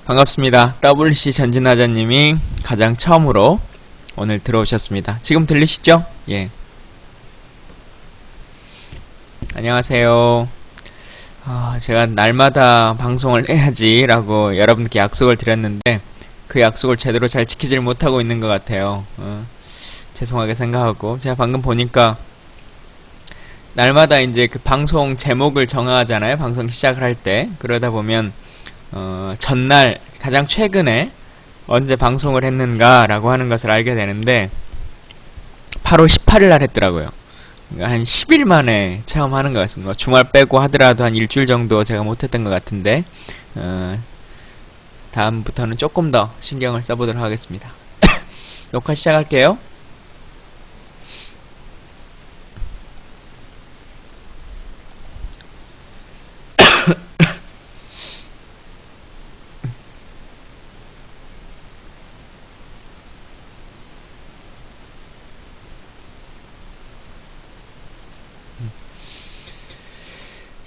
반갑습니다. WC 전진하자님이 가장 처음으로 오늘 들어오셨습니다. 지금 들리시죠? 예. 안녕하세요. 제가 날마다 방송을 해야지 라고 여러분께 약속을 드렸는데 그 약속을 제대로 잘 지키질 못하고 있는 것 같아요. 죄송하게 생각하고 제가 방금 보니까 날마다 이제 그 방송 제목을 정하잖아요. 방송 시작을 할 때. 그러다 보면 전날 가장 최근에 언제 방송을 했는가 라고 하는 것을 알게 되는데 8월 18일 날 했더라고요. 그러니까 한 10일 만에 처음 하는 것 같습니다. 주말 빼고 하더라도 한 일주일 정도 제가 못했던 것 같은데 다음부터는 조금 더 신경을 써보도록 하겠습니다. 녹화 시작할게요.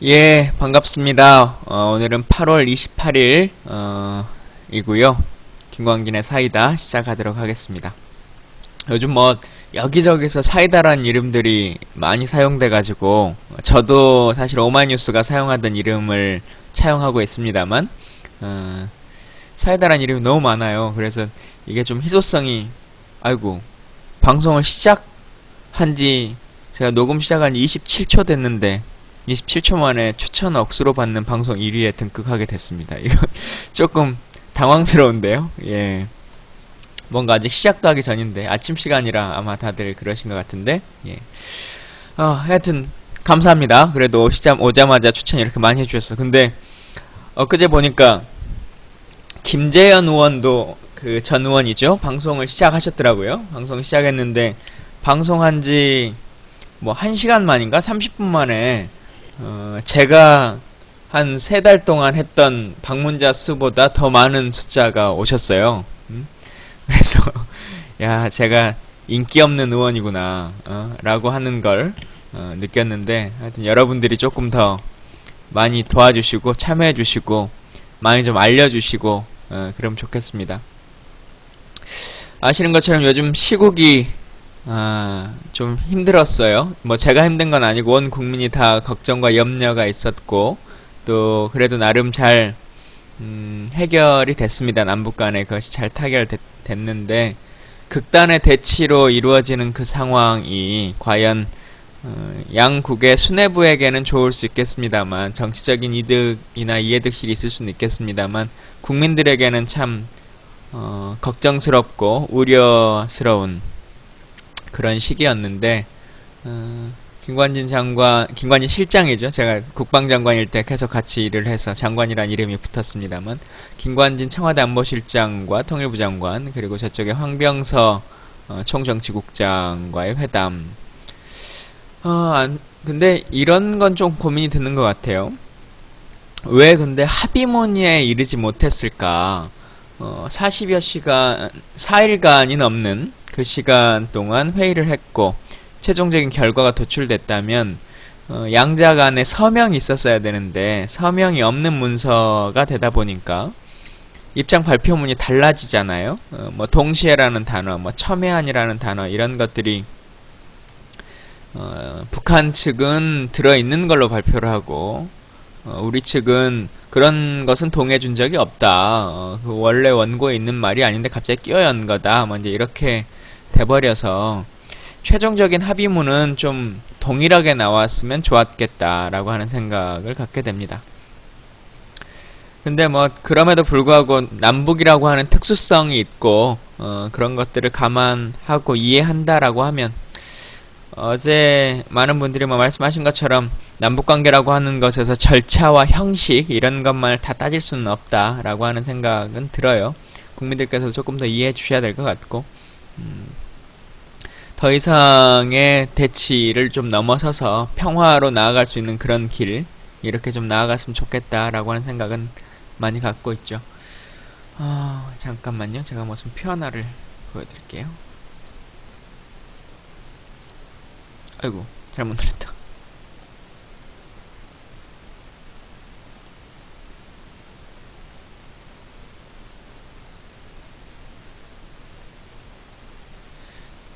예, 반갑습니다. 오늘은 8월 28일 이고요. 김광진의 사이다 시작하도록 하겠습니다. 요즘 뭐 여기저기서 사이다란 이름들이 많이 사용돼가지고 저도 사실 오마이뉴스가 사용하던 이름을 차용하고 있습니다만 사이다란 이름이 너무 많아요. 그래서 이게 좀 희소성이 아이고 방송을 시작한지 제가 녹음 시작한 지 27초 됐는데 27초 만에 추천 억수로 받는 방송 1위에 등극하게 됐습니다. 이거 조금 당황스러운데요. 예. 뭔가 아직 시작도 하기 전인데 아침 시간이라 아마 다들 그러신 것 같은데 예. 하여튼 감사합니다. 그래도 오자마자 추천 이렇게 많이 해주셨어. 근데 엊그제 보니까 김재현 의원도 그 전 의원이죠. 방송을 시작하셨더라고요. 방송 시작했는데 방송한 지 뭐 1시간 만인가 30분 만에 제가 한 3달 동안 했던 방문자 수보다 더 많은 숫자가 오셨어요. 그래서 야 제가 인기 없는 의원이구나 라고 하는 걸 느꼈는데 하여튼 여러분들이 조금 더 많이 도와주시고 참여해주시고 많이 좀 알려주시고 그러면 좋겠습니다. 아시는 것처럼 요즘 시국이 좀 힘들었어요. 뭐 제가 힘든 건 아니고 온 국민이 다 걱정과 염려가 있었고 또 그래도 나름 잘 해결이 됐습니다. 남북 간에 그것이 잘 타결됐는데 극단의 대치로 이루어지는 그 상황이 과연 양국의 수뇌부에게는 좋을 수 있겠습니다만 정치적인 이득이나 이해득실이 있을 수는 있겠습니다만 국민들에게는 참 걱정스럽고 우려스러운 그런 시기였는데 김관진 실장이죠. 제가 국방장관일 때 계속 같이 일을 해서 장관이란 이름이 붙었습니다만 김관진 청와대 안보실장과 통일부 장관 그리고 저쪽에 황병서 총정치국장과의 회담 근데 이런 건 좀 고민이 드는 것 같아요. 왜 근데 합의문에 이르지 못했을까? 40여 시간 4일간이 넘는 그 시간 동안 회의를 했고 최종적인 결과가 도출됐다면 양자 간에 서명이 있었어야 되는데 서명이 없는 문서가 되다 보니까 입장 발표문이 달라지잖아요. 뭐 동시에라는 단어, 뭐 첨예한이라는 단어 이런 것들이 북한 측은 들어있는 걸로 발표를 하고 우리 측은 그런 것은 동의해준 적이 없다. 그 원래 원고에 있는 말이 아닌데 갑자기 끼어연 거다. 뭐 이제 이렇게 돼버려서 최종적인 합의문은 좀 동일하게 나왔으면 좋았겠다라고 하는 생각을 갖게 됩니다. 근데 뭐 그럼에도 불구하고 남북이라고 하는 특수성이 있고 그런 것들을 감안하고 이해한다라고 하면 어제 많은 분들이 뭐 말씀하신 것처럼 남북관계라고 하는 것에서 절차와 형식 이런 것만 다 따질 수는 없다라고 하는 생각은 들어요. 국민들께서 조금 더 이해해 주셔야 될 것 같고 더 이상의 대치를 좀 넘어서서 평화로 나아갈 수 있는 그런 길 이렇게 좀 나아갔으면 좋겠다라고 하는 생각은 많이 갖고 있죠. 잠깐만요. 제가 무슨 표 하나를 보여드릴게요. 아이고 잘못 눌렀다.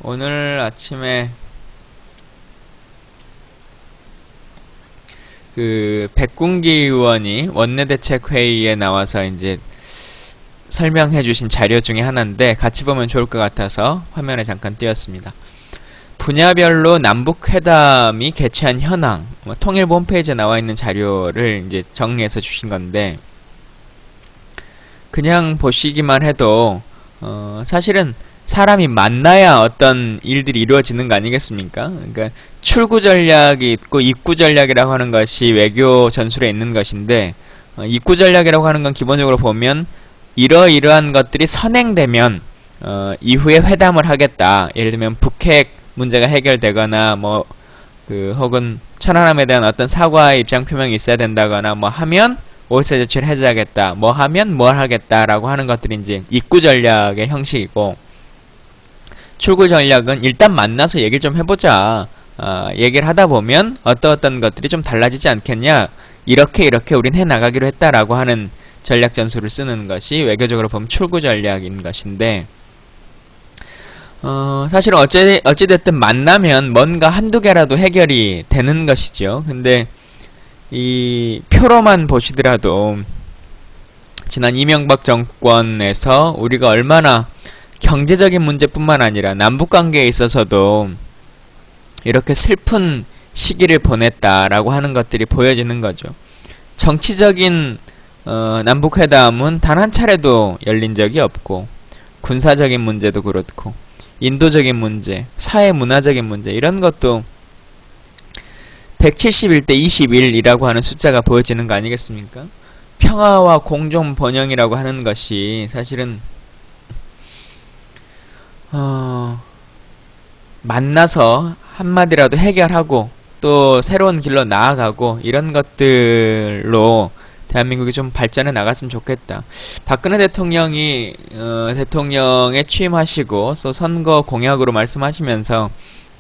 오늘 아침에 그 백군기 의원이 원내대책회의에 나와서 이제 설명해 주신 자료 중에 하나인데 같이 보면 좋을 것 같아서 화면에 잠깐 띄웠습니다. 분야별로 남북회담이 개최한 현황, 통일부 홈페이지에 나와 있는 자료를 이제 정리해서 주신 건데, 그냥 보시기만 해도 사실은 사람이 만나야 어떤 일들이 이루어지는 거 아니겠습니까? 그러니까 출구 전략이 있고 입구 전략이라고 하는 것이 외교 전술에 있는 것인데, 입구 전략이라고 하는 건 기본적으로 보면 이러이러한 것들이 선행되면 이후에 회담을 하겠다. 예를 들면 북핵 문제가 해결되거나 혹은 천안함에 대한 어떤 사과의 입장 표명이 있어야 된다거나 하면 오해사 조치를 해줘야겠다. 하면 뭘 하겠다라고 하는 것들이 이제 입구 전략의 형식이고, 출구 전략은 일단 만나서 얘기를 좀 해보자. 얘기를 하다 보면 어떤 것들이 좀 달라지지 않겠냐. 이렇게 우린 해나가기로 했다라고 하는 전략 전술을 쓰는 것이 외교적으로 보면 출구 전략인 것인데, 사실은 어찌됐든 만나면 뭔가 한두 개라도 해결이 되는 것이죠. 근데 이 표로만 보시더라도 지난 이명박 정권에서 우리가 얼마나 경제적인 문제뿐만 아니라 남북관계에 있어서도 이렇게 슬픈 시기를 보냈다라고 하는 것들이 보여지는 거죠. 정치적인 남북회담은 단 한 차례도 열린 적이 없고, 군사적인 문제도 그렇고, 인도적인 문제, 사회문화적인 문제, 이런 것도 171대 21이라고 하는 숫자가 보여지는 거 아니겠습니까? 평화와 공존 번영이라고 하는 것이 사실은 만나서 한마디라도 해결하고 또 새로운 길로 나아가고 이런 것들로 대한민국이 좀 발전해 나갔으면 좋겠다. 박근혜 대통령이 대통령에 취임하시고 또 선거 공약으로 말씀하시면서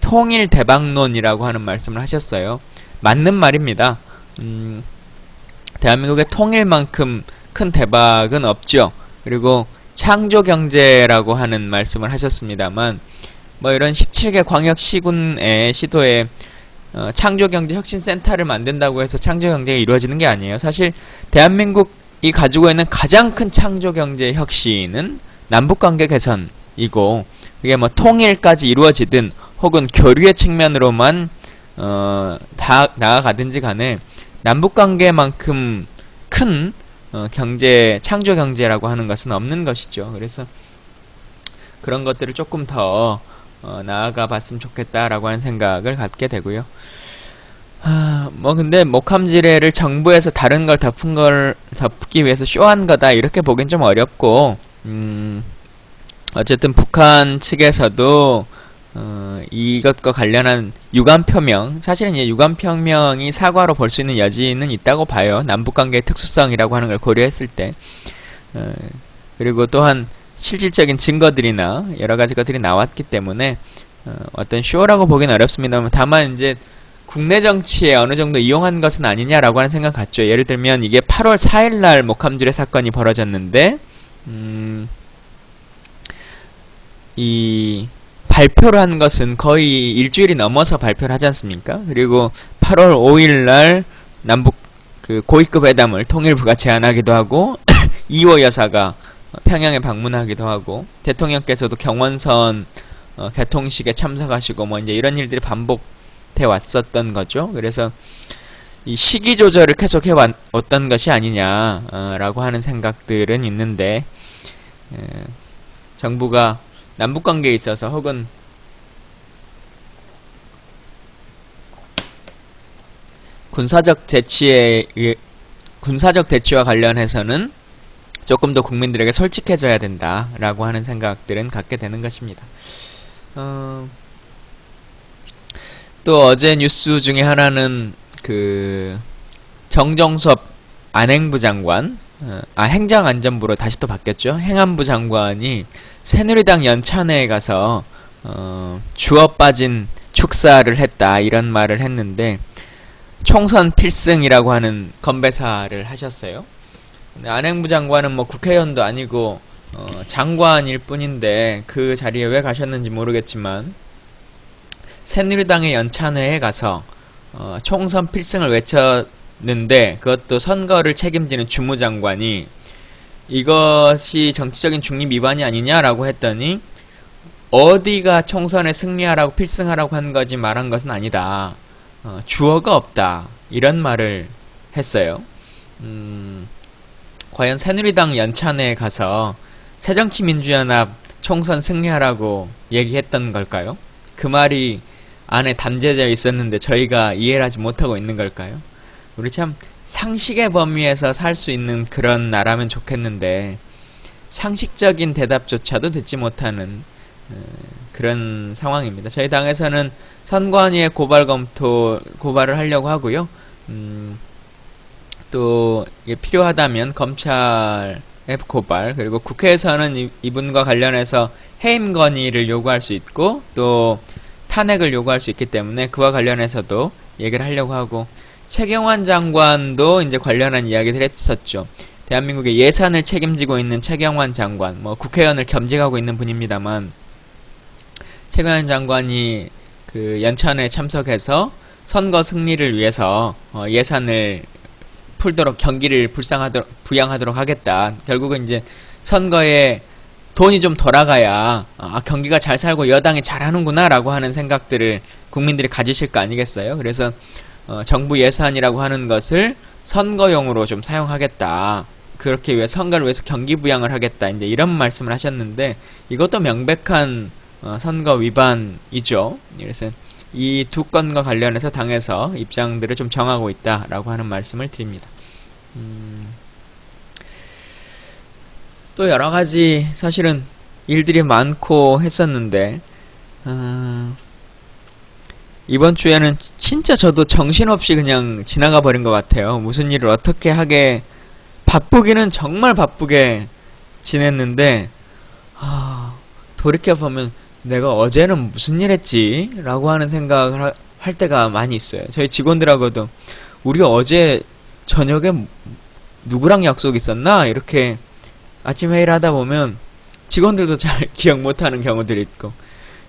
통일 대박론이라고 하는 말씀을 하셨어요. 맞는 말입니다. 대한민국의 통일만큼 큰 대박은 없죠. 그리고 창조경제라고 하는 말씀을 하셨습니다만, 이런 17개 광역시군의 시도에 창조경제혁신센터를 만든다고 해서 창조경제가 이루어지는 게 아니에요. 사실 대한민국이 가지고 있는 가장 큰 창조경제 혁신은 남북관계 개선이고, 그게 통일까지 이루어지든 혹은 교류의 측면으로만 다 나아가든지 간에 남북관계만큼 큰 창조경제라고 하는 것은 없는 것이죠. 그래서 그런 것들을 조금 더 나아가 봤으면 좋겠다라고 하는 생각을 갖게 되고요. 근데 목함지뢰를 정부에서 다른 걸 덮기 위해서 쇼한 거다 이렇게 보긴 좀 어렵고, 어쨌든 북한 측에서도 이것과 관련한 유감표명, 사실은 이 유감표명이 사과로 볼 수 있는 여지는 있다고 봐요. 남북관계의 특수성이라고 하는 걸 고려했을 때. 그리고 또한 실질적인 증거들이나 여러가지 것들이 나왔기 때문에 어떤 쇼라고 보기는 어렵습니다만, 다만 이제 국내 정치에 어느 정도 이용한 것은 아니냐라고 하는 생각 같죠. 예를 들면 이게 8월 4일날 목함지뢰 사건이 벌어졌는데, 이 발표를 한 것은 거의 일주일이 넘어서 발표를 하지 않습니까? 그리고 8월 5일날 남북 고위급 회담을 통일부가 제안하기도 하고 이호 여사가 평양에 방문하기도 하고, 대통령께서도 경원선 개통식에 참석하시고 이제 이런 일들이 반복돼 왔었던 거죠. 그래서 이 시기 조절을 계속 해왔던 것이 아니냐라고 하는 생각들은 있는데, 정부가 남북관계에 있어서 혹은 군사적 대치와 관련해서는 조금 더 국민들에게 솔직해져야 된다라고 하는 생각들은 갖게 되는 것입니다. 또 어제 뉴스 중에 하나는 정정섭 안행부 장관, 행정안전부로 다시 또 바뀌었죠. 행안부 장관이 새누리당 연찬회에 가서 주워 빠진 축사를 했다 이런 말을 했는데, 총선 필승이라고 하는 건배사를 하셨어요. 안행부 장관은 국회의원도 아니고 장관일 뿐인데 그 자리에 왜 가셨는지 모르겠지만 새누리당의 연찬회에 가서 총선 필승을 외쳤는데 그것도 선거를 책임지는 주무장관이 이것이 정치적인 중립 위반이 아니냐라고 했더니 어디가 총선에 승리하라고 필승하라고 한 거지 말한 것은 아니다. 주어가 없다. 이런 말을 했어요. 과연 새누리당 연찬회에 가서 새정치민주연합 총선 승리하라고 얘기했던 걸까요? 그 말이 안에 담겨져 있었는데 저희가 이해를 하지 못하고 있는 걸까요? 우리 참 상식의 범위에서 살 수 있는 그런 나라면 좋겠는데 상식적인 대답조차도 듣지 못하는 그런 상황입니다. 저희 당에서는 선관위의 고발을 하려고 하고요. 또 필요하다면 검찰의 고발, 그리고 국회에서는 이분과 관련해서 해임 건의를 요구할 수 있고 또 탄핵을 요구할 수 있기 때문에 그와 관련해서도 얘기를 하려고 하고, 최경환 장관도 이제 관련한 이야기를 했었죠. 대한민국의 예산을 책임지고 있는 최경환 장관, 국회의원을 겸직하고 있는 분입니다만, 최경환 장관이 그 연찬회에 참석해서 선거 승리를 위해서 예산을 풀도록 경기를 부양하도록 하겠다. 결국은 이제 선거에 돈이 좀 돌아가야 경기가 잘 살고 여당이 잘하는구나 라고 하는 생각들을 국민들이 가지실 거 아니겠어요? 그래서 정부 예산이라고 하는 것을 선거용으로 좀 사용하겠다. 그렇게 위해 선거를 위해서 경기 부양을 하겠다. 이제 이런 말씀을 하셨는데 이것도 명백한 선거 위반이죠. 그래서 이 두 건과 관련해서 당에서 입장들을 좀 정하고 있다라고 하는 말씀을 드립니다. 또 여러가지 사실은 일들이 많고 했었는데 이번 주에는 진짜 저도 정신없이 그냥 지나가 버린 것 같아요. 무슨 일을 어떻게 하게, 바쁘기는 정말 바쁘게 지냈는데 돌이켜보면 내가 어제는 무슨 일 했지? 라고 하는 생각을 할 때가 많이 있어요. 저희 직원들하고도 우리 어제 저녁에 누구랑 약속 있었나? 이렇게 아침 회의를 하다 보면 직원들도 잘 기억 못하는 경우들이 있고,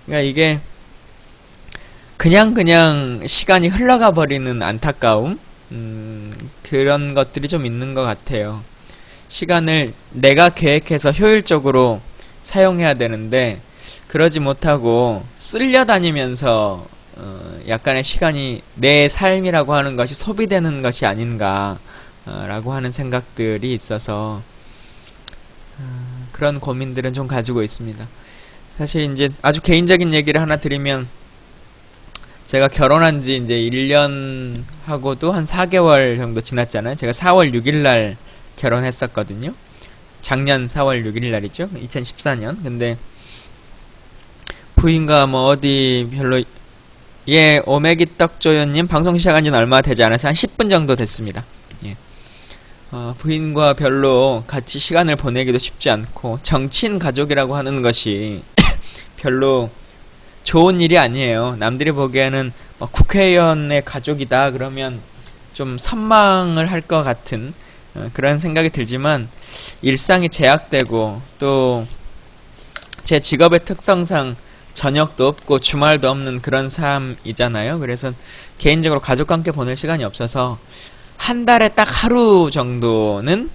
그러니까 이게 그냥 시간이 흘러가 버리는 안타까움, 그런 것들이 좀 있는 것 같아요. 시간을 내가 계획해서 효율적으로 사용해야 되는데 그러지 못하고 쓸려다니면서 약간의 시간이 내 삶이라고 하는 것이 소비되는 것이 아닌가 라고 하는 생각들이 있어서 그런 고민들은 좀 가지고 있습니다. 사실 이제 아주 개인적인 얘기를 하나 드리면, 제가 결혼한 지 이제 1년 하고도 한 4개월 정도 지났잖아요. 제가 4월 6일날 결혼했었거든요. 작년 4월 6일날이죠. 2014년. 근데 부인과 어디 별로, 오메기 떡조연님 방송 시작한 지는 얼마 되지 않아서 한 10분 정도 됐습니다. 예. 부인과 별로 같이 시간을 보내기도 쉽지 않고, 정치인 가족이라고 하는 것이 별로 좋은 일이 아니에요. 남들이 보기에는 국회의원의 가족이다 그러면 좀 선망을 할 것 같은 그런 생각이 들지만, 일상이 제약되고 또 제 직업의 특성상 저녁도 없고 주말도 없는 그런 삶이잖아요. 그래서 개인적으로 가족과 함께 보낼 시간이 없어서 한 달에 딱 하루 정도는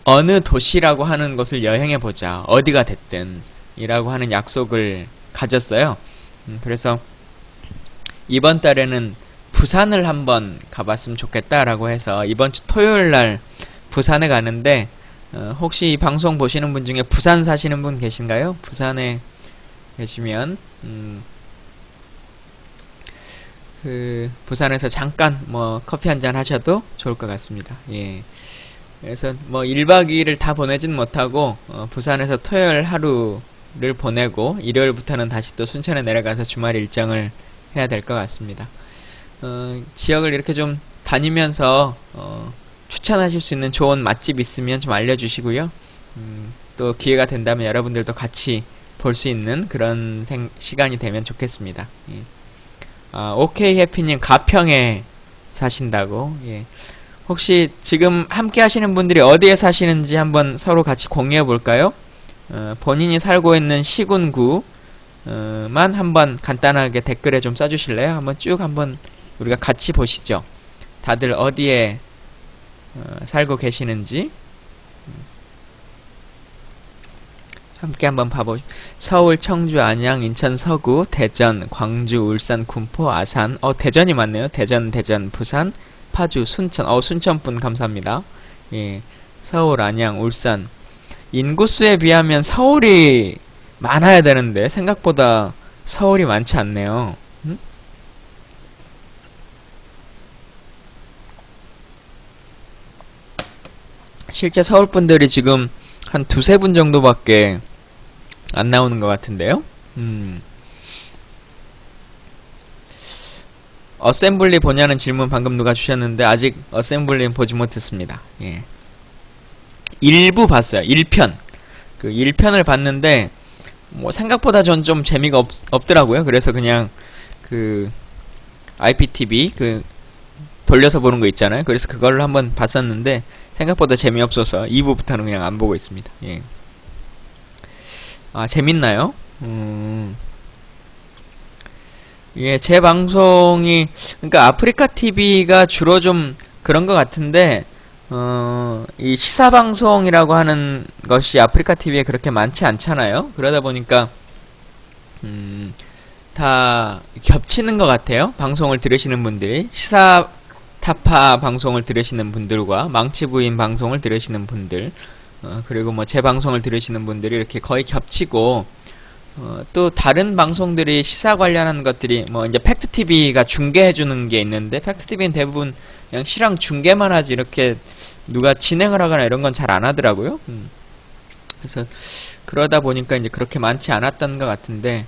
어느 도시라고 하는 곳을 여행해보자, 어디가 됐든 이라고 하는 약속을 가졌어요. 그래서 이번 달에는 부산을 한번 가봤으면 좋겠다라고 해서 이번 주 토요일날 부산에 가는데, 혹시 이 방송 보시는 분 중에 부산 사시는 분 계신가요? 부산에 계시면 부산에서 잠깐 커피 한잔 하셔도 좋을 것 같습니다. 예. 그래서 1박 2일을 다 보내진 못하고 부산에서 토요일 하루를 보내고 일요일부터는 다시 또 순천에 내려가서 주말 일정을 해야 될 것 같습니다. 지역을 이렇게 좀 다니면서 추천하실 수 있는 좋은 맛집 있으면 좀 알려주시고요. 또 기회가 된다면 여러분들도 같이 볼 수 있는 그런 시간이 되면 좋겠습니다. 예. 오케이 해피님 가평에 사신다고. 예. 혹시 지금 함께 하시는 분들이 어디에 사시는지 한번 서로 같이 공유해 볼까요? 본인이 살고 있는 시군구만 한번 간단하게 댓글에 좀 써주실래요? 한번 쭉 한번 우리가 같이 보시죠. 다들 어디에 살고 계시는지 함께 한번 봐보죠. 서울, 청주, 안양, 인천, 서구, 대전, 광주, 울산, 군포, 아산. 대전이 많네요. 대전, 부산, 파주, 순천. 순천분 감사합니다. 예, 서울, 안양, 울산. 인구수에 비하면 서울이 많아야 되는데 생각보다 서울이 많지 않네요. 실제 서울분들이 지금 한 두세 분 정도밖에 안 나오는 것 같은데요. 어셈블리 보냐는 질문 방금 누가 주셨는데 아직 어셈블리는 보지 못했습니다. 예. 일부 봤어요. 1편. 그 1편을 봤는데 뭐 생각보다 전 좀 재미가 없더라고요. 그래서 그냥 그 IPTV 그 돌려서 보는 거 있잖아요. 그래서 그걸 한번 봤었는데 생각보다 재미없어서 2부부터는 그냥 안 보고 있습니다. 예. 재밌나요? 예, 제 방송이, 그러니까 아프리카 TV가 주로 좀 그런 것 같은데, 이 시사방송이라고 하는 것이 아프리카 TV에 그렇게 많지 않잖아요? 그러다 보니까, 다 겹치는 것 같아요. 방송을 들으시는 분들이. 시사타파 방송을 들으시는 분들과 망치부인 방송을 들으시는 분들, 그리고 뭐 제 방송을 들으시는 분들이 이렇게 거의 겹치고, 또 다른 방송들이 시사 관련한 것들이 뭐 이제 팩트TV가 중계해주는 게 있는데 팩트TV는 대부분 그냥 실황 중계만 하지 이렇게 누가 진행을 하거나 이런 건 잘 안 하더라고요. 그래서 그러다 보니까 이제 그렇게 많지 않았던 것 같은데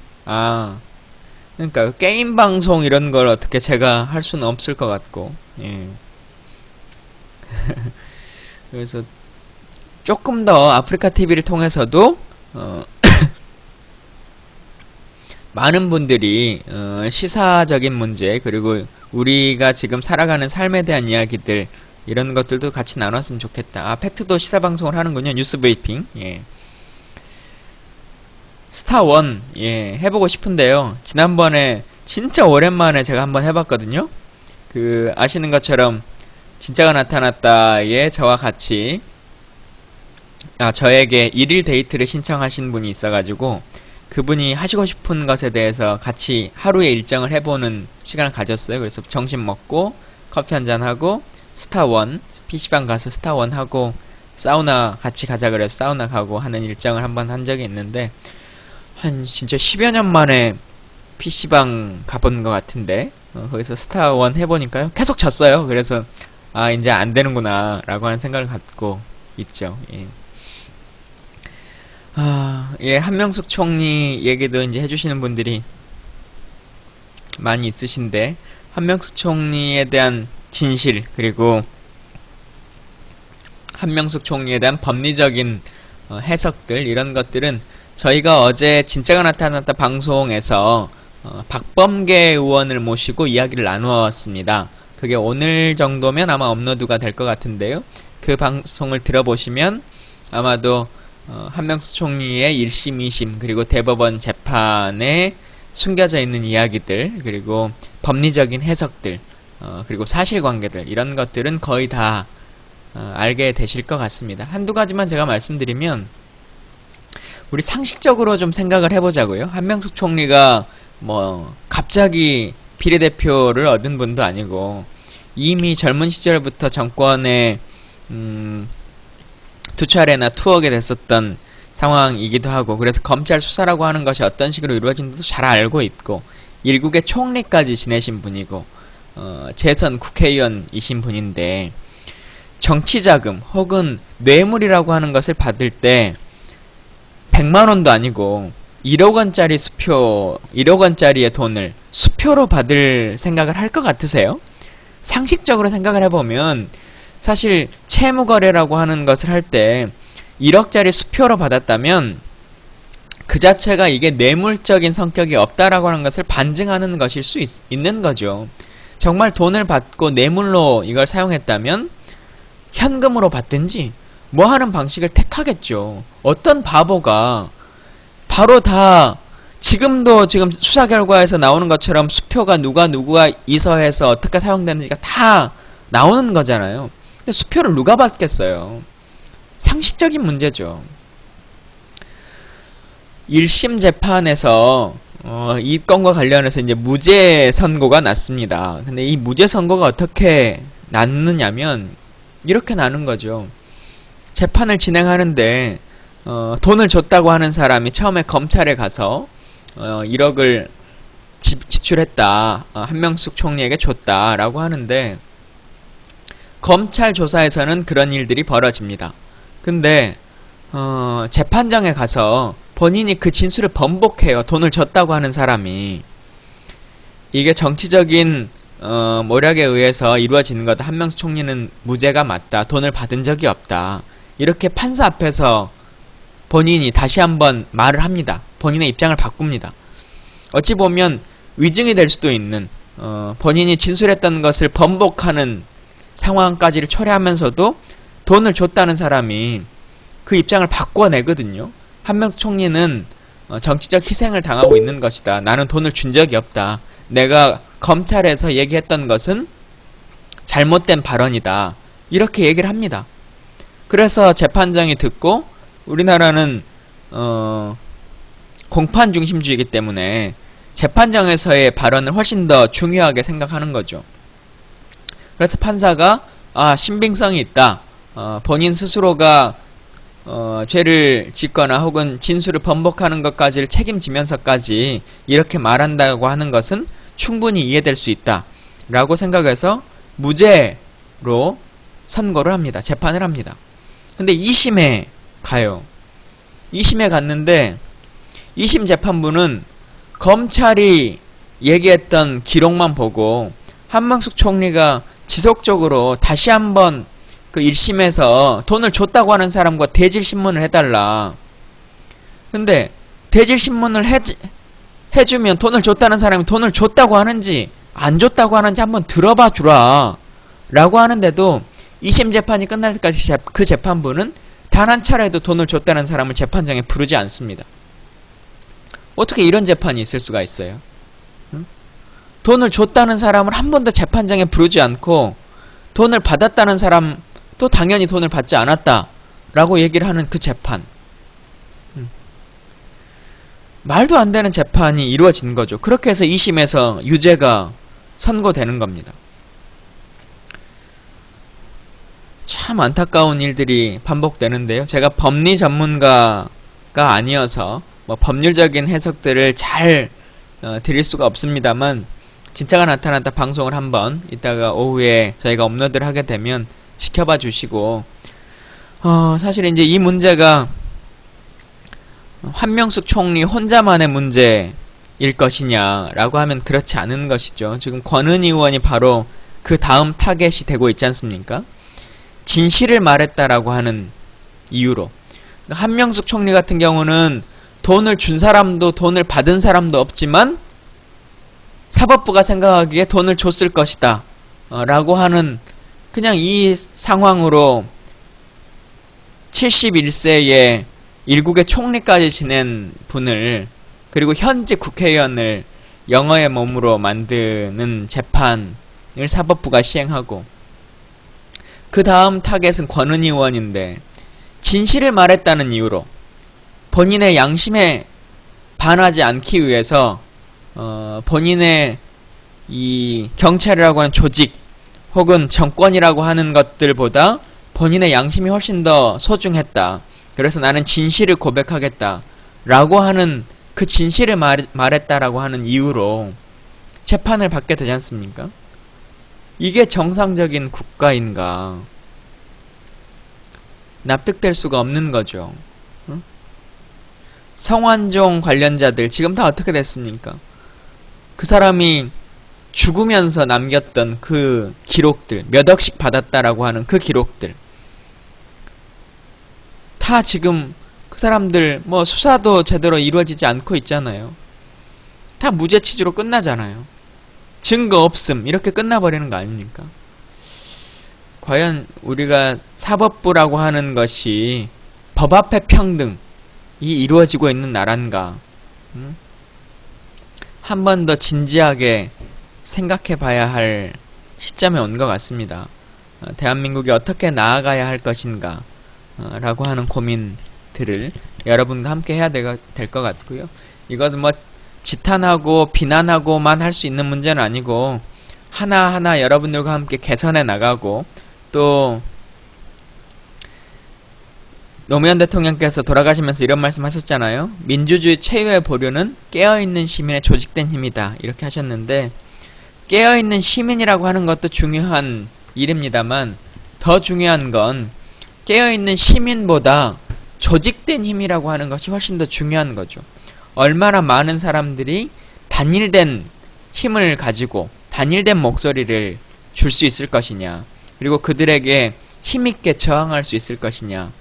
그러니까 게임 방송 이런 걸 어떻게 제가 할 수는 없을 것 같고 예. 그래서 조금 더 아프리카 TV를 통해서도 많은 분들이 시사적인 문제 그리고 우리가 지금 살아가는 삶에 대한 이야기들 이런 것들도 같이 나눴으면 좋겠다. 팩트도 시사방송을 하는군요. 뉴스 브리핑. 예. 스타1 예, 해보고 싶은데요. 지난번에 진짜 오랜만에 제가 한번 해봤거든요. 그 아시는 것처럼 진짜가 나타났다에 저와 같이 저에게 1일 데이트를 신청하신 분이 있어가지고 그분이 하시고 싶은 것에 대해서 같이 하루의 일정을 해보는 시간을 가졌어요. 그래서 점심 먹고 커피 한잔 하고 스타1 PC방 가서 스타1 하고 사우나 같이 가자 그래서 사우나 가고 하는 일정을 한번 한 적이 있는데 한 진짜 10여 년 만에 PC방 가본 것 같은데 거기서 스타1 해보니까요 계속 졌어요. 그래서 이제 안 되는구나 라고 하는 생각을 갖고 있죠. 예. 예, 한명숙 총리 얘기도 이제 해주시는 분들이 많이 있으신데, 한명숙 총리에 대한 진실, 그리고 한명숙 총리에 대한 법리적인 해석들, 이런 것들은 저희가 어제 진짜가 나타났다 방송에서 박범계 의원을 모시고 이야기를 나누었습니다. 그게 오늘 정도면 아마 업로드가 될 것 같은데요. 그 방송을 들어보시면 아마도 한명숙 총리의 1심, 2심 그리고 대법원 재판에 숨겨져 있는 이야기들 그리고 법리적인 해석들 그리고 사실관계들 이런 것들은 거의 다 알게 되실 것 같습니다. 한두 가지만 제가 말씀드리면 우리 상식적으로 좀 생각을 해보자고요. 한명숙 총리가 뭐 갑자기 비례대표를 얻은 분도 아니고 이미 젊은 시절부터 정권에 두 차례나 투어게 됐었던 상황이기도 하고 그래서 검찰 수사라고 하는 것이 어떤 식으로 이루어진지도 잘 알고 있고 일국의 총리까지 지내신 분이고 재선 국회의원이신 분인데 정치자금 혹은 뇌물이라고 하는 것을 받을 때 100만원도 아니고 1억원짜리 수표 1억원짜리의 돈을 수표로 받을 생각을 할 것 같으세요? 상식적으로 생각을 해보면 사실 채무거래라고 하는 것을 할 때 1억짜리 수표로 받았다면 그 자체가 이게 뇌물적인 성격이 없다라고 하는 것을 반증하는 것일 수 있는 거죠. 정말 돈을 받고 뇌물로 이걸 사용했다면 현금으로 받든지 뭐 하는 방식을 택하겠죠. 어떤 바보가 바로 다 지금도 지금 수사 결과에서 나오는 것처럼 수표가 누가 이서해서 어떻게 사용되는지가 다 나오는 거잖아요. 근데 수표를 누가 받겠어요? 상식적인 문제죠. 1심 재판에서 이 건과 관련해서 이제 무죄 선고가 났습니다. 근데 이 무죄 선고가 어떻게 났느냐면 이렇게 나는 거죠. 재판을 진행하는데 돈을 줬다고 하는 사람이 처음에 검찰에 가서 1억을 지출했다. 한명숙 총리에게 줬다라고 하는데 검찰 조사에서는 그런 일들이 벌어집니다. 근데 재판장에 가서 본인이 그 진술을 번복해요. 돈을 줬다고 하는 사람이. 이게 정치적인 모략에 의해서 이루어지는 거다. 한명숙 총리는 무죄가 맞다. 돈을 받은 적이 없다. 이렇게 판사 앞에서 본인이 다시 한번 말을 합니다. 본인의 입장을 바꿉니다. 어찌 보면 위증이 될 수도 있는 본인이 진술했던 것을 번복하는 상황까지를 초래하면서도 돈을 줬다는 사람이 그 입장을 바꿔내거든요. 한명숙 총리는 정치적 희생을 당하고 있는 것이다. 나는 돈을 준 적이 없다. 내가 검찰에서 얘기했던 것은 잘못된 발언이다. 이렇게 얘기를 합니다. 그래서 재판장이 듣고 우리나라는 공판 중심주의이기 때문에 재판장에서의 발언을 훨씬 더 중요하게 생각하는 거죠. 그래서 판사가 신빙성이 있다. 본인 스스로가 죄를 짓거나 혹은 진술을 번복하는 것까지를 책임지면서까지 이렇게 말한다고 하는 것은 충분히 이해될 수 있다 라고 생각해서 무죄로 선고를 합니다. 재판을 합니다. 근데 2심에 가요. 2심에 갔는데 2심 재판부는 검찰이 얘기했던 기록만 보고 한명숙 총리가 지속적으로 다시 한번 그 1심에서 돈을 줬다고 하는 사람과 대질신문을 해달라. 근데 대질신문을 해주면 돈을 줬다는 사람이 돈을 줬다고 하는지 안 줬다고 하는지 한번 들어봐 주라 라고 하는데도 2심 재판이 끝날 때까지 그 재판부는 단 한 차례도 돈을 줬다는 사람을 재판장에 부르지 않습니다. 어떻게 이런 재판이 있을 수가 있어요? 응? 돈을 줬다는 사람을 한 번도 재판장에 부르지 않고 돈을 받았다는 사람 또 당연히 돈을 받지 않았다 라고 얘기를 하는 그 재판. 말도 안 되는 재판이 이루어지는 거죠. 그렇게 해서 2심에서 유죄가 선고되는 겁니다. 참 안타까운 일들이 반복되는데요. 제가 법리 전문가가 아니어서 뭐 법률적인 해석들을 잘 드릴 수가 없습니다만 진짜가 나타났다 방송을 한번 이따가 오후에 저희가 업로드를 하게 되면 지켜봐 주시고 사실 이제 이 문제가 한명숙 총리 혼자만의 문제일 것이냐라고 하면 그렇지 않은 것이죠. 지금 권은희 의원이 바로 그 다음 타겟이 되고 있지 않습니까? 진실을 말했다라고 하는 이유로. 한명숙 총리 같은 경우는 돈을 준 사람도 돈을 받은 사람도 없지만 사법부가 생각하기에 돈을 줬을 것이다 라고 하는 그냥 이 상황으로 71세의 일국의 총리까지 지낸 분을 그리고 현직 국회의원을 영어의 몸으로 만드는 재판을 사법부가 시행하고 그 다음 타겟은 권은희 의원인데 진실을 말했다는 이유로 본인의 양심에 반하지 않기 위해서 본인의 이 경찰이라고 하는 조직 혹은 정권이라고 하는 것들보다 본인의 양심이 훨씬 더 소중했다. 그래서 나는 진실을 고백하겠다 라고 하는 그 진실을 말했다라고 하는 이유로 재판을 받게 되지 않습니까? 이게 정상적인 국가인가? 납득될 수가 없는 거죠. 응? 성완종 관련자들 지금 다 어떻게 됐습니까? 그 사람이 죽으면서 남겼던 그 기록들, 몇 억씩 받았다라고 하는 그 기록들 다 지금 그 사람들 뭐 수사도 제대로 이루어지지 않고 있잖아요. 다 무죄 취지로 끝나잖아요. 증거 없음 이렇게 끝나버리는 거 아닙니까? 과연 우리가 사법부라고 하는 것이 법 앞에 평등이 이루어지고 있는 나라인가? 한 번 더 진지하게 생각해 봐야 할 시점에 온 것 같습니다. 대한민국이 어떻게 나아가야 할 것인가 라고 하는 고민들을 여러분과 함께 해야 될 것 같고요. 이것은 뭐 지탄하고 비난하고만 할 수 있는 문제는 아니고 하나하나 여러분들과 함께 개선해 나가고, 또 노무현 대통령께서 돌아가시면서 이런 말씀 하셨잖아요. 민주주의 최후의 보루는 깨어있는 시민의 조직된 힘이다, 이렇게 하셨는데, 깨어있는 시민이라고 하는 것도 중요한 일입니다만 더 중요한 건 깨어있는 시민보다 조직된 힘이라고 하는 것이 훨씬 더 중요한 거죠. 얼마나 많은 사람들이 단일된 힘을 가지고 단일된 목소리를 줄 수 있을 것이냐, 그리고 그들에게 힘있게 저항할 수 있을 것이냐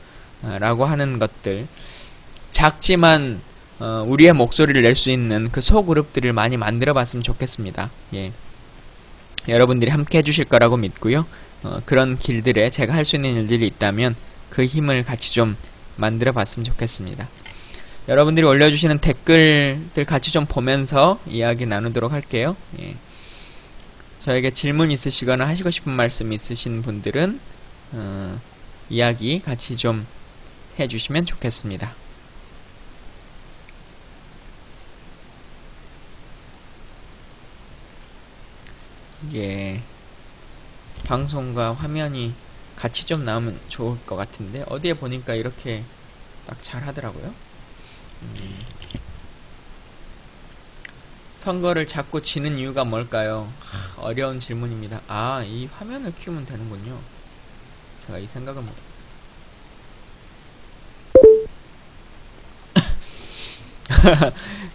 라고 하는 것들, 작지만 우리의 목소리를 낼 수 있는 그 소그룹들을 많이 만들어 봤으면 좋겠습니다. 예. 여러분들이 함께 해주실 거라고 믿고요. 그런 길들에 제가 할 수 있는 일들이 있다면 그 힘을 같이 좀 만들어 봤으면 좋겠습니다. 여러분들이 올려주시는 댓글들 같이 좀 보면서 이야기 나누도록 할게요. 예. 저에게 질문 있으시거나 하시고 싶은 말씀 있으신 분들은 이야기 같이 좀 해주시면 좋겠습니다. 이게 방송과 화면이 같이 좀 나오면 좋을 것 같은데, 어디에 보니까 이렇게 딱 잘 하더라고요. 선거를 자꾸 지는 이유가 뭘까요? 어려운 질문입니다. 아, 이 화면을 키우면 되는군요. 제가 이 생각을 못.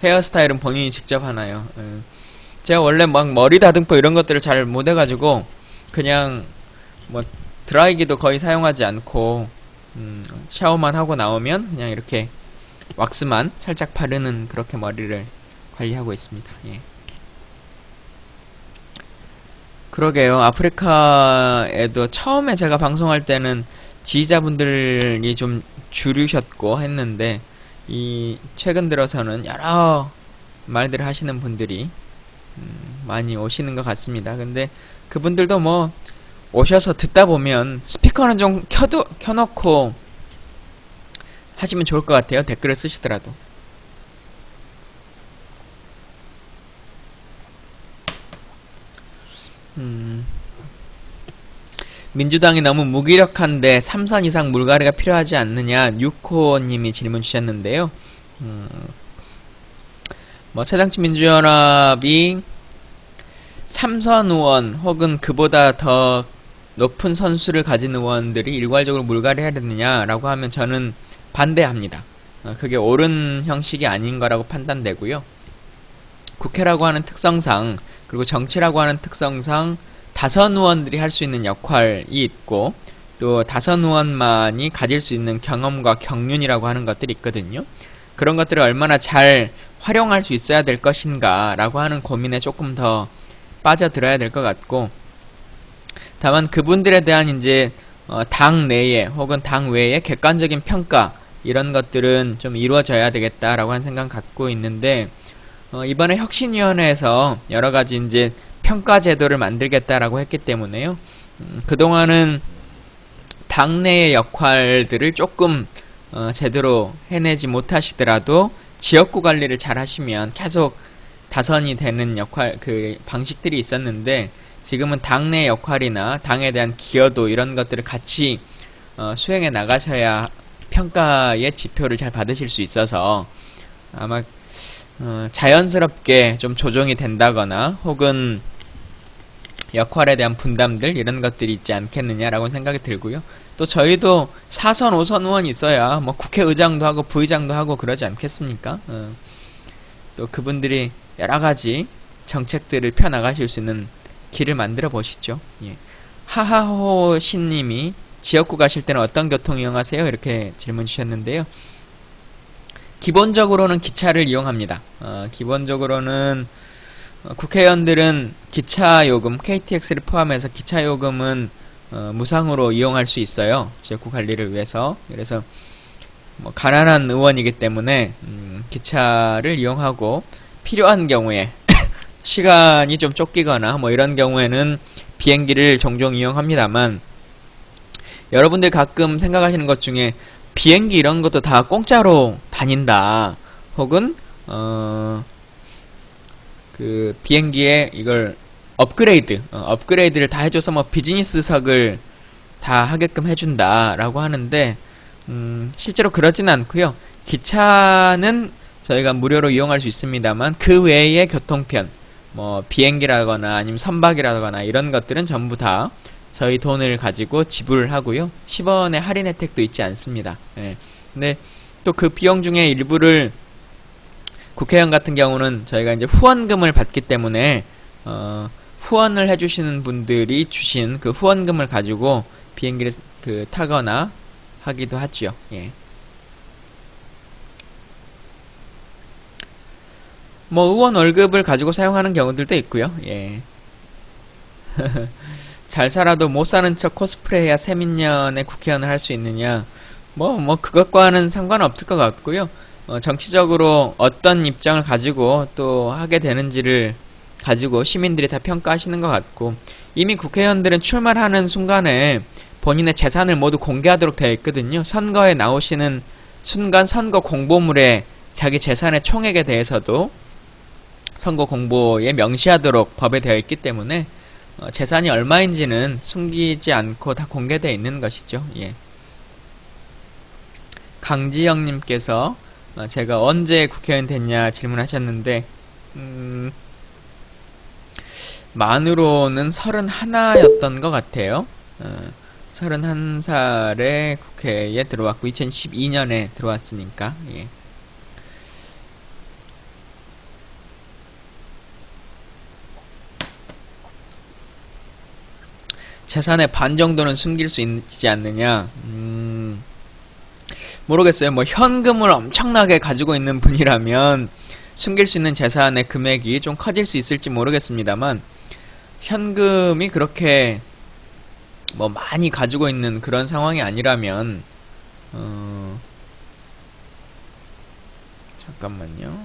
헤어스타일은 본인이 직접 하나요? 제가 원래 막 머리 다듬고 이런 것들을 잘 못해가지고 그냥 뭐 드라이기도 거의 사용하지 않고 샤워만 하고 나오면 그냥 이렇게 왁스만 살짝 바르는, 그렇게 머리를 관리하고 있습니다. 예. 그러게요. 아프리카에도 처음에 제가 방송할 때는 지지자분들이 좀 줄으셨고 했는데, 이 최근 들어서는 여러 말들을 하시는 분들이 많이 오시는 것 같습니다. 근데 그분들도 뭐 오셔서 듣다 보면 스피커는 좀 켜놓고 하시면 좋을 것 같아요. 댓글을 쓰시더라도. 민주당이 너무 무기력한데 3선 이상 물갈이가 필요하지 않느냐, 6호님이 질문 주셨는데요. 뭐 새정치민주연합이 3선 의원 혹은 그보다 더 높은 선수를 가진 의원들이 일괄적으로 물갈이해야 되느냐라고 하면 저는 반대합니다. 그게 옳은 형식이 아닌 거라고 판단되고요. 국회라고 하는 특성상, 그리고 정치라고 하는 특성상 다선 의원들이 할 수 있는 역할이 있고, 또 다선 의원만이 가질 수 있는 경험과 경륜이라고 하는 것들이 있거든요. 그런 것들을 얼마나 잘 활용할 수 있어야 될 것인가 라고 하는 고민에 조금 더 빠져들어야 될 것 같고, 다만 그분들에 대한 이제 당 내에 혹은 당 외에 객관적인 평가, 이런 것들은 좀 이루어져야 되겠다라고 하는 생각 갖고 있는데, 이번에 혁신위원회에서 여러가지 이제 평가 제도를 만들겠다라고 했기 때문에요. 그동안은 당내의 역할들을 조금 제대로 해내지 못하시더라도 지역구 관리를 잘 하시면 계속 다선이 되는 역할, 그 방식들이 있었는데, 지금은 당내 역할이나 당에 대한 기여도, 이런 것들을 같이 수행해 나가셔야 평가의 지표를 잘 받으실 수 있어서 아마 자연스럽게 좀 조정이 된다거나 혹은 역할에 대한 분담들, 이런 것들이 있지 않겠느냐라고 생각이 들고요. 또 저희도 4선, 5선 의원이 있어야 뭐 국회의장도 하고 부의장도 하고 그러지 않겠습니까? 또 그분들이 여러가지 정책들을 펴나가실 수 있는 길을 만들어 보시죠. 예. 하하호 신님이 지역구 가실 때는 어떤 교통 이용하세요? 이렇게 질문 주셨는데요. 기본적으로는 기차를 이용합니다. 기본적으로는 국회의원들은 기차요금, KTX를 포함해서 기차요금은 무상으로 이용할 수 있어요. 지역구 관리를 위해서. 그래서 뭐 가난한 의원이기 때문에 기차를 이용하고 필요한 경우에 시간이 좀 쫓기거나 뭐 이런 경우에는 비행기를 종종 이용합니다만, 여러분들 가끔 생각하시는 것 중에 비행기 이런 것도 다 공짜로 다닌다, 혹은 그 비행기에 이걸 업그레이드를 다 해줘서 뭐 비즈니스석을 다 하게끔 해준다 라고 하는데, 실제로 그러진 않고요. 기차는 저희가 무료로 이용할 수 있습니다만 그 외의 교통편, 뭐 비행기라거나 아니면 선박이라거나 이런 것들은 전부 다 저희 돈을 가지고 지불하고요. 10원의 할인 혜택도 있지 않습니다. 예. 근데 또 그 비용 중에 일부를 국회의원 같은 경우는 저희가 이제 후원금을 받기 때문에 후원을 해주시는 분들이 주신 그 후원금을 가지고 비행기를 타거나 하기도 하죠. 예. 뭐 의원 월급을 가지고 사용하는 경우들도 있고요. 예. 잘 살아도 못 사는 척 코스프레 해야 세민년의 국회의원을 할 수 있느냐, 뭐 그것과는 상관없을 것 같고요. 정치적으로 어떤 입장을 가지고 또 하게 되는지를 가지고 시민들이 다 평가하시는 것 같고, 이미 국회의원들은 출마를 하는 순간에 본인의 재산을 모두 공개하도록 되어 있거든요. 선거에 나오시는 순간 선거 공보물에 자기 재산의 총액에 대해서도 선거 공보에 명시하도록 법에 되어 있기 때문에 재산이 얼마인지는 숨기지 않고 다 공개되어 있는 것이죠. 예. 강지영님께서 제가 언제 국회의원 됐냐 질문하셨는데, 만으로는 31였던 것 같아요. 31살에 국회에 들어왔고 2012년에 들어왔으니까. 예. 재산의 반 정도는 숨길 수 있지 않느냐? 모르겠어요. 뭐 현금을 엄청나게 가지고 있는 분이라면 숨길 수 있는 재산의 금액이 좀 커질 수 있을지 모르겠습니다만, 현금이 그렇게 뭐 많이 가지고 있는 그런 상황이 아니라면 잠깐만요.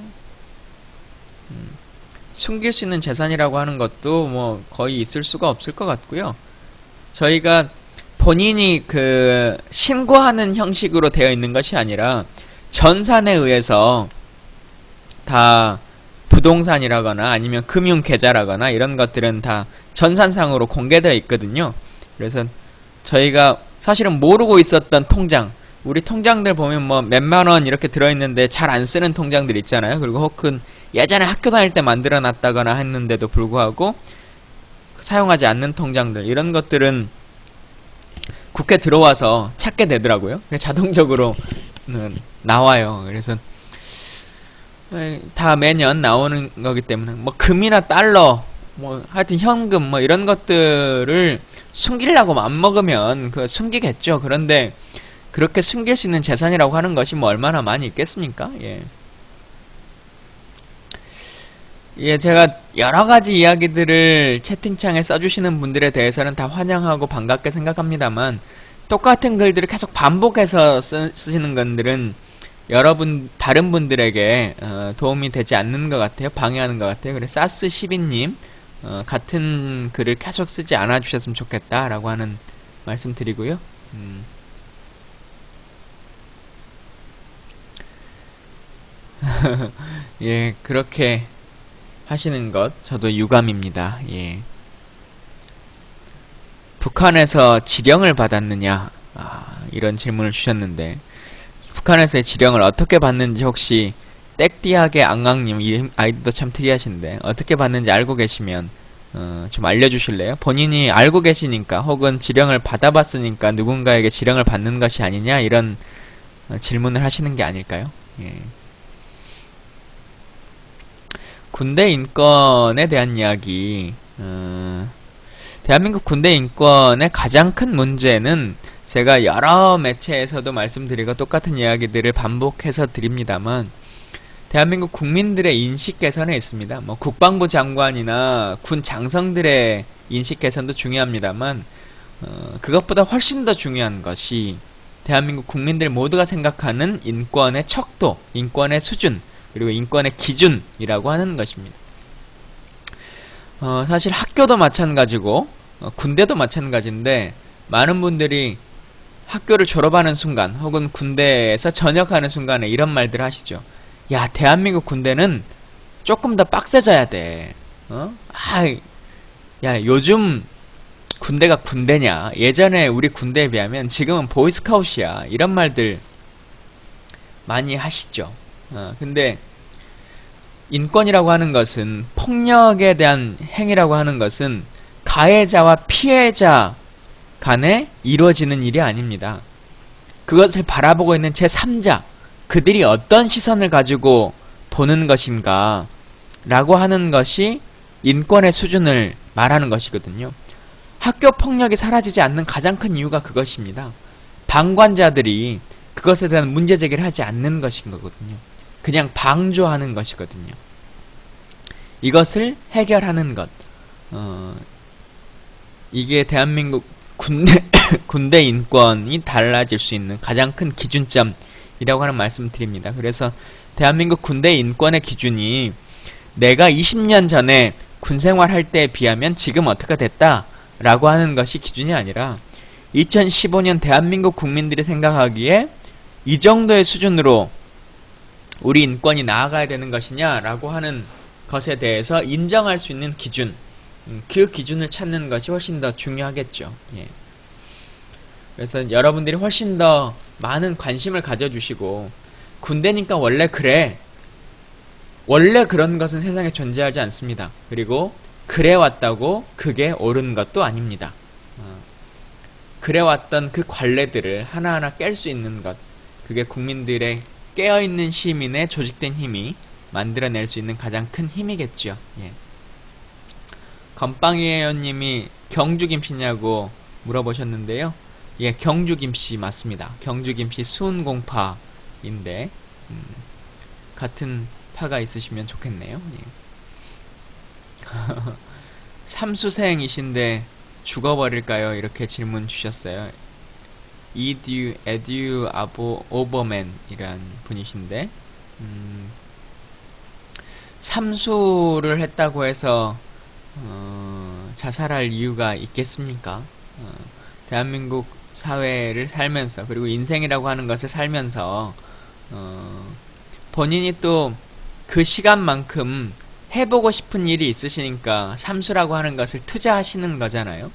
숨길 수 있는 재산이라고 하는 것도 뭐 거의 있을 수가 없을 것 같고요. 저희가 본인이 신고하는 형식으로 되어 있는 것이 아니라 전산에 의해서 다 부동산이라거나 아니면 금융계좌라거나 이런 것들은 다 전산상으로 공개되어 있거든요. 그래서 저희가 사실은 모르고 있었던 통장, 우리 통장들 보면 뭐 몇만원 이렇게 들어있는데 잘 안 쓰는 통장들 있잖아요. 그리고 혹은 예전에 학교 다닐 때 만들어 놨다거나 했는데도 불구하고 사용하지 않는 통장들, 이런 것들은 국회 들어와서 찾게 되더라고요. 자동적으로 나와요. 그래서 다 매년 나오는 거기 때문에 뭐 금이나 달러, 뭐 하여튼 현금 뭐 이런 것들을 숨기려고 맘먹으면 숨기겠죠. 그런데 그렇게 숨길 수 있는 재산이라고 하는 것이 뭐 얼마나 많이 있겠습니까? 예. 예, 제가 여러가지 이야기들을 채팅창에 써주시는 분들에 대해서는 다 환영하고 반갑게 생각합니다만, 똑같은 글들을 계속 반복해서 쓰시는 것들은 다른 분들에게 도움이 되지 않는 것 같아요. 방해하는 것 같아요. 그래서 사스12님 같은 글을 계속 쓰지 않아 주셨으면 좋겠다 라고 하는 말씀 드리고요. 예, 그렇게 하시는 것 저도 유감입니다. 예. 북한에서 지령을 받았느냐, 이런 질문을 주셨는데, 북한에서의 지령을 어떻게 받는지 혹시 땡띠하게 앙앙님, 이 아이디도 참 특이하신데 어떻게 받는지 알고 계시면 좀 알려주실래요? 본인이 알고 계시니까, 혹은 지령을 받아봤으니까 누군가에게 지령을 받는 것이 아니냐, 이런 질문을 하시는 게 아닐까요? 예. 군대 인권에 대한 이야기, 대한민국 군대 인권의 가장 큰 문제는 제가 여러 매체에서도 말씀드리고 똑같은 이야기들을 반복해서 드립니다만, 대한민국 국민들의 인식 개선에 있습니다. 뭐 국방부 장관이나 군 장성들의 인식 개선도 중요합니다만, 그것보다 훨씬 더 중요한 것이 대한민국 국민들 모두가 생각하는 인권의 척도, 인권의 수준, 그리고 인권의 기준이라고 하는 것입니다. 사실 학교도 마찬가지고 군대도 마찬가지인데, 많은 분들이 학교를 졸업하는 순간 혹은 군대에서 전역하는 순간에 이런 말들 하시죠. 야, 대한민국 군대는 조금 더 빡세져야 돼. 야, 요즘 군대가 군대냐? 예전에 우리 군대에 비하면 지금은 보이스카웃이야. 이런 말들 많이 하시죠. 근데 인권이라고 하는 것은, 폭력에 대한 행위라고 하는 것은 가해자와 피해자 간에 이루어지는 일이 아닙니다. 그것을 바라보고 있는 제3자, 그들이 어떤 시선을 가지고 보는 것인가 라고 하는 것이 인권의 수준을 말하는 것이거든요. 학교 폭력이 사라지지 않는 가장 큰 이유가 그것입니다. 방관자들이 그것에 대한 문제 제기를 하지 않는 것인 거거든요. 그냥 방조하는 것이거든요. 이것을 해결하는 것, 이게 대한민국 군대 인권이 달라질 수 있는 가장 큰 기준점이라고 하는 말씀을 드립니다. 그래서 대한민국 군대 인권의 기준이 내가 20년 전에 군생활할 때에 비하면 지금 어떻게 됐다 라고 하는 것이 기준이 아니라, 2015년 대한민국 국민들이 생각하기에 이 정도의 수준으로 우리 인권이 나아가야 되는 것이냐 라고 하는 것에 대해서 인정할 수 있는 기준, 그 기준을 찾는 것이 훨씬 더 중요하겠죠. 예. 그래서 여러분들이 훨씬 더 많은 관심을 가져주시고, 군대니까 원래 그래, 원래 그런 것은 세상에 존재하지 않습니다. 그리고 그래왔다고 그게 옳은 것도 아닙니다. 그래왔던 그 관례들을 하나하나 깰 수 있는 것, 그게 국민들의, 깨어있는 시민의 조직된 힘이 만들어낼 수 있는 가장 큰 힘이겠죠. 예. 건빵이에요님이 경주김씨냐고 물어보셨는데요. 예, 경주김씨 맞습니다. 경주김씨 수은공파인데, 같은 파가 있으시면 좋겠네요. 예. 삼수생이신데 죽어버릴까요? 이렇게 질문 주셨어요. 에듀 오버맨이란 분이신데, 삼수를 했다고 해서 자살할 이유가 있겠습니까? 대한민국 사회를 살면서, 그리고 인생이라고 하는 것을 살면서 본인이 또 그 시간만큼 해보고 싶은 일이 있으시니까 삼수라고 하는 것을 투자하시는 거잖아요.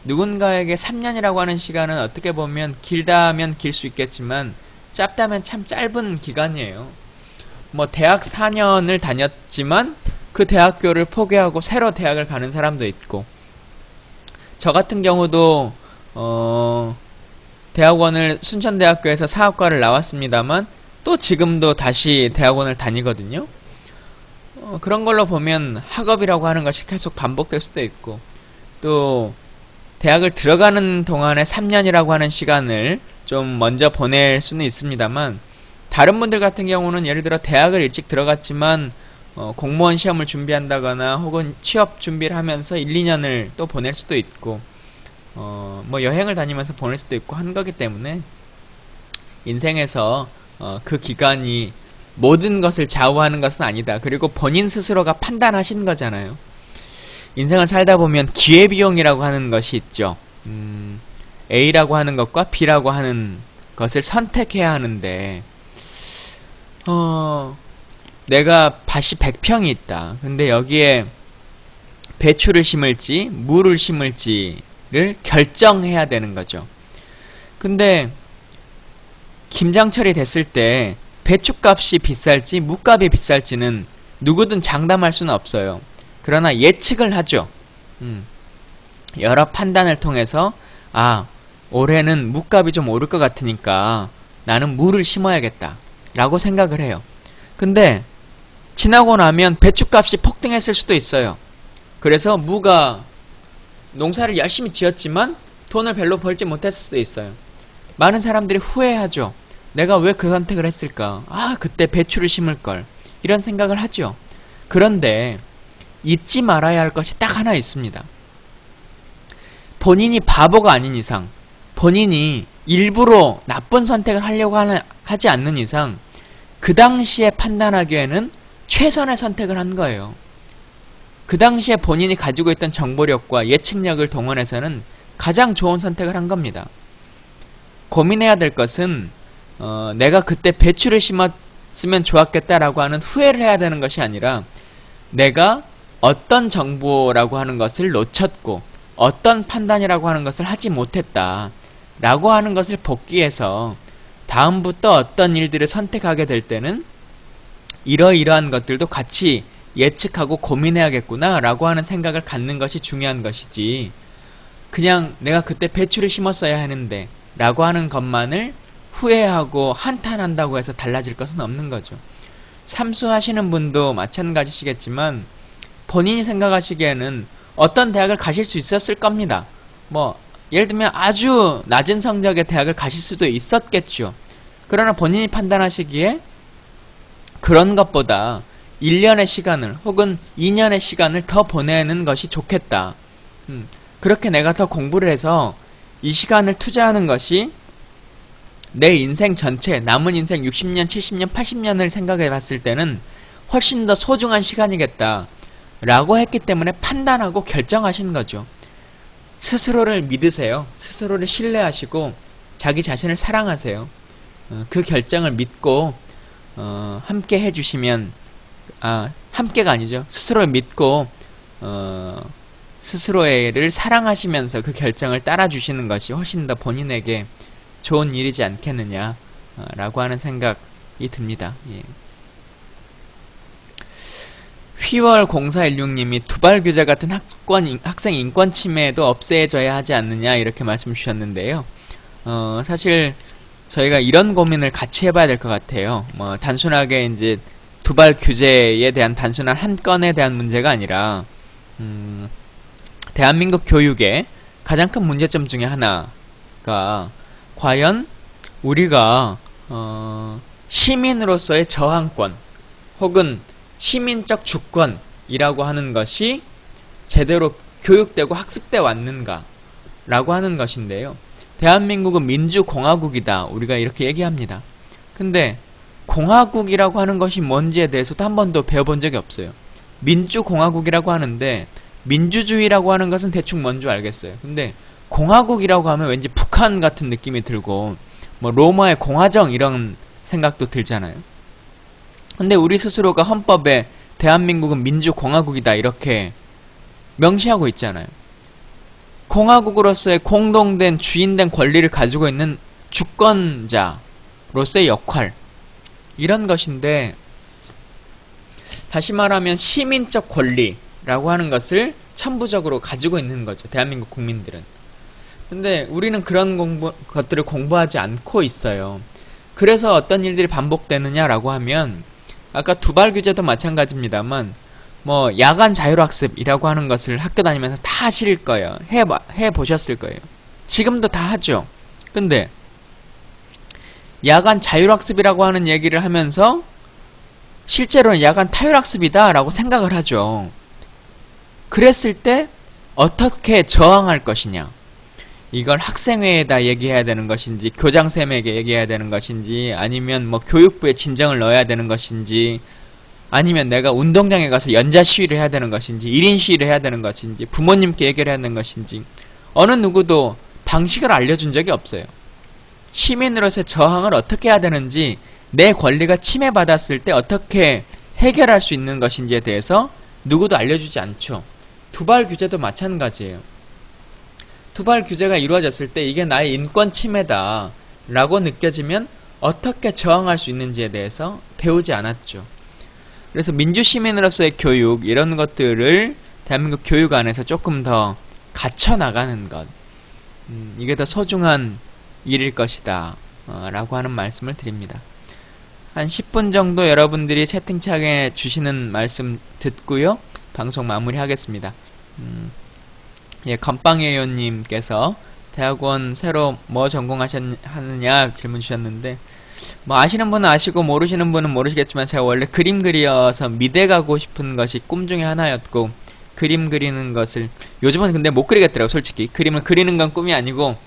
누군가에게 3년이라고 하는 시간은 어떻게 보면 길다면 길 수 있겠지만 짧다면 참 짧은 기간이에요. 뭐 대학 4년을 다녔지만 그 대학교를 포기하고 새로 대학을 가는 사람도 있고, 저 같은 경우도 대학원을 순천대학교에서 사학과를 나왔습니다만 또 지금도 다시 대학원을 다니거든요. 그런 걸로 보면 학업이라고 하는 것이 계속 반복될 수도 있고, 또 대학을 들어가는 동안에 3년이라고 하는 시간을 좀 먼저 보낼 수는 있습니다만, 다른 분들 같은 경우는 예를 들어 대학을 일찍 들어갔지만 공무원 시험을 준비한다거나 혹은 취업 준비를 하면서 1, 2년을 또 보낼 수도 있고, 뭐 여행을 다니면서 보낼 수도 있고 한 거기 때문에, 인생에서 그 기간이 모든 것을 좌우하는 것은 아니다. 그리고 본인 스스로가 판단하신 거잖아요. 인생을 살다 보면 기회비용이라고 하는 것이 있죠. A라고 하는 것과 B라고 하는 것을 선택해야 하는데, 내가 밭이 100평이 있다. 근데 여기에 배추를 심을지 무를 심을지를 결정해야 되는 거죠. 근데 김장철이 됐을 때 배추값이 비쌀지 무값이 비쌀지는 누구든 장담할 수는 없어요. 그러나 예측을 하죠. 여러 판단을 통해서, 아, 올해는 무값이 좀 오를 것 같으니까 나는 무를 심어야겠다 라고 생각을 해요. 근데 지나고 나면 배추값이 폭등했을 수도 있어요. 그래서 무가 농사를 열심히 지었지만 돈을 별로 벌지 못했을 수도 있어요. 많은 사람들이 후회하죠. 내가 왜 그 선택을 했을까? 아, 그때 배추를 심을걸. 이런 생각을 하죠. 그런데 잊지 말아야 할 것이 딱 하나 있습니다. 본인이 바보가 아닌 이상, 본인이 일부러 나쁜 선택을 하려고 하지 않는 이상 그 당시에 판단하기에는 최선의 선택을 한 거예요. 그 당시에 본인이 가지고 있던 정보력과 예측력을 동원해서는 가장 좋은 선택을 한 겁니다. 고민해야 될 것은 내가 그때 배추를 심었으면 좋았겠다라고 하는 후회를 해야 되는 것이 아니라 내가 어떤 정보라고 하는 것을 놓쳤고 어떤 판단이라고 하는 것을 하지 못했다 라고 하는 것을 복기해서 다음부터 어떤 일들을 선택하게 될 때는 이러이러한 것들도 같이 예측하고 고민해야겠구나 라고 하는 생각을 갖는 것이 중요한 것이지, 그냥 내가 그때 배추를 심었어야 하는데 라고 하는 것만을 후회하고 한탄한다고 해서 달라질 것은 없는 거죠. 삼수하시는 분도 마찬가지시겠지만 본인이 생각하시기에는 어떤 대학을 가실 수 있었을 겁니다. 뭐 예를 들면 아주 낮은 성적의 대학을 가실 수도 있었겠죠. 그러나 본인이 판단하시기에 그런 것보다 1년의 시간을 혹은 2년의 시간을 더 보내는 것이 좋겠다. 그렇게 내가 더 공부를 해서 이 시간을 투자하는 것이 내 인생 전체, 남은 인생 60년, 70년, 80년을 생각해 봤을 때는 훨씬 더 소중한 시간이겠다 라고 했기 때문에 판단하고 결정하신 거죠. 스스로를 믿으세요. 스스로를 신뢰하시고 자기 자신을 사랑하세요. 그 결정을 믿고 함께 해주시면, 함께가 아니죠. 스스로를 믿고 스스로를 사랑하시면서 그 결정을 따라주시는 것이 훨씬 더 본인에게 좋은 일이지 않겠느냐 라고 하는 생각이 듭니다. 예. 휘월 0416님이 두발 규제 같은 학생 인권 침해도 없애줘야 하지 않느냐 이렇게 말씀 주셨는데요. 사실 저희가 이런 고민을 같이 해봐야 될 것 같아요. 뭐 단순하게 이제 두발 규제에 대한 단순한 한 건에 대한 문제가 아니라 대한민국 교육의 가장 큰 문제점 중에 하나가 과연 우리가 시민으로서의 저항권 혹은 시민적 주권이라고 하는 것이 제대로 교육되고 학습돼 왔는가 라고 하는 것인데요. 대한민국은 민주공화국이다 우리가 이렇게 얘기합니다. 근데 공화국이라고 하는 것이 뭔지에 대해서도 한 번도 배워본 적이 없어요. 민주공화국이라고 하는데 민주주의라고 하는 것은 대충 뭔 줄 알겠어요. 근데 공화국이라고 하면 왠지 북한 같은 느낌이 들고 뭐 로마의 공화정 이런 생각도 들잖아요. 근데 우리 스스로가 헌법에 대한민국은 민주공화국이다 이렇게 명시하고 있잖아요. 공화국으로서의 공동된 주인된 권리를 가지고 있는 주권자로서의 역할, 이런 것인데, 다시 말하면 시민적 권리라고 하는 것을 천부적으로 가지고 있는 거죠. 대한민국 국민들은. 근데 우리는 그런 것들을 공부하지 않고 있어요. 그래서 어떤 일들이 반복되느냐라고 하면 아까 두발 규제도 마찬가지입니다만 뭐 야간 자율학습이라고 하는 것을 학교 다니면서 다 하실 거예요. 해보셨을 거예요. 지금도 다 하죠. 근데 야간 자율학습이라고 하는 얘기를 하면서 실제로는 야간 타율학습이다 라고 생각을 하죠. 그랬을 때 어떻게 저항할 것이냐, 이걸 학생회에다 얘기해야 되는 것인지 교장쌤에게 얘기해야 되는 것인지 아니면 뭐 교육부에 진정을 넣어야 되는 것인지 아니면 내가 운동장에 가서 연자 시위를 해야 되는 것인지 1인 시위를 해야 되는 것인지 부모님께 얘기를 해야 되는 것인지 어느 누구도 방식을 알려준 적이 없어요. 시민으로서의 저항을 어떻게 해야 되는지, 내 권리가 침해받았을 때 어떻게 해결할 수 있는 것인지에 대해서 누구도 알려주지 않죠. 두발 규제도 마찬가지예요. 두발 규제가 이루어졌을 때 이게 나의 인권 침해다 라고 느껴지면 어떻게 저항할 수 있는지에 대해서 배우지 않았죠. 그래서 민주시민으로서의 교육, 이런 것들을 대한민국 교육 안에서 조금 더 갖춰나가는 것, 이게 더 소중한 일일 것이다 라고 하는 말씀을 드립니다. 한 10분 정도 여러분들이 채팅창에 주시는 말씀 듣고요, 방송 마무리하겠습니다. 예, 건빵회원님께서 대학원 새로 뭐 전공하느냐 질문 주셨는데, 뭐 아시는 분은 아시고 모르시는 분은 모르시겠지만 제가 원래 그림 그려서 미대 가고 싶은 것이 꿈 중에 하나였고 그림 그리는 것을 요즘은 근데 못 그리겠더라고. 솔직히 그림을 그리는 건 꿈이 아니고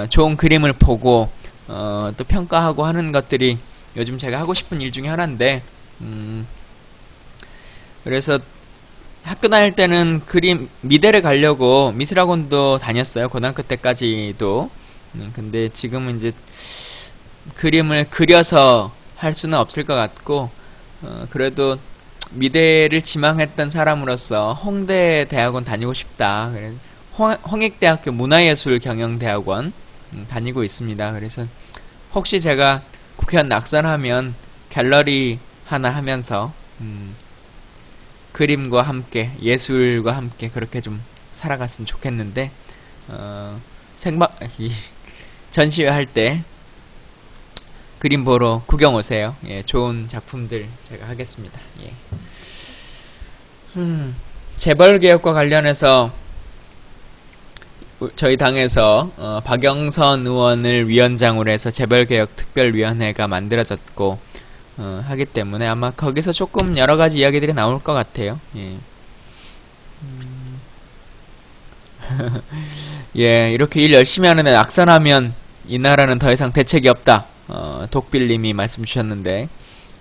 좋은 그림을 보고 또 평가하고 하는 것들이 요즘 제가 하고 싶은 일 중에 하나인데 그래서 학교 다닐 때는 그림 미대를 가려고 미술학원도 다녔어요. 고등학교 때까지도. 근데 지금은 이제 그림을 그려서 할 수는 없을 것 같고 그래도 미대를 지망했던 사람으로서 홍대 대학원 다니고 싶다. 그래서 홍익대학교 문화예술경영대학원 다니고 있습니다. 그래서 혹시 제가 국회의원 낙선하면 갤러리 하나 하면서 그림과 함께 예술과 함께 그렇게 좀 살아갔으면 좋겠는데 전시회 할 때 그림 보러 구경 오세요. 예, 좋은 작품들 제가 하겠습니다. 예. 재벌개혁과 관련해서 저희 당에서 박영선 의원을 위원장으로 해서 재벌개혁 특별위원회가 만들어졌고 하기 때문에 아마 거기서 조금 여러가지 이야기들이 나올 것 같아요. 예. 예, 이렇게 일 열심히 하는데 낙선하면 이 나라는 더 이상 대책이 없다. 독빌님이 말씀 주셨는데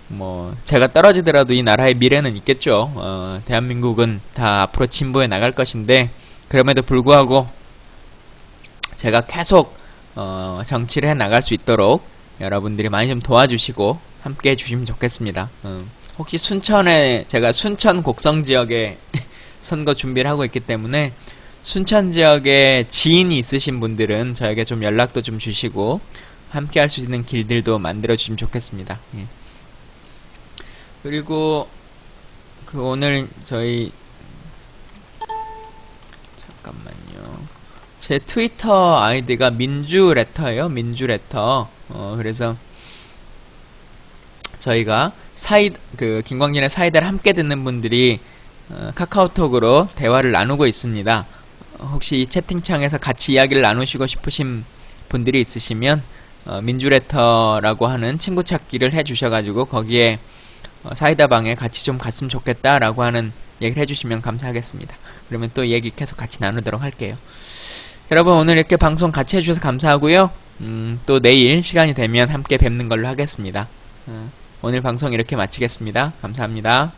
뭐 제가 떨어지더라도 이 나라의 미래는 있겠죠. 대한민국은 다 앞으로 진보해 나갈 것인데 그럼에도 불구하고 제가 계속 정치를 해 나갈 수 있도록 여러분들이 많이 좀 도와주시고 함께 해주시면 좋겠습니다. 혹시 제가 순천 곡성 지역에 선거 준비를 하고 있기 때문에 순천 지역에 지인이 있으신 분들은 저에게 좀 연락도 좀 주시고 함께 할 수 있는 길들도 만들어 주시면 좋겠습니다. 예. 그리고 오늘 저희 잠깐만요. 제 트위터 아이디가 민주레터예요. 민주레터. 그래서 저희가 김광진의 사이다를 함께 듣는 분들이 카카오톡으로 대화를 나누고 있습니다. 혹시 이 채팅창에서 같이 이야기를 나누시고 싶으신 분들이 있으시면 민주레터라고 하는 친구 찾기를 해주셔가지고 거기에 사이다방에 같이 좀 갔으면 좋겠다라고 하는 얘기를 해주시면 감사하겠습니다. 그러면 또 얘기 계속 같이 나누도록 할게요. 여러분 오늘 이렇게 방송 같이 해주셔서 감사하고요. 또 내일 시간이 되면 함께 뵙는 걸로 하겠습니다. 오늘 방송 이렇게 마치겠습니다. 감사합니다.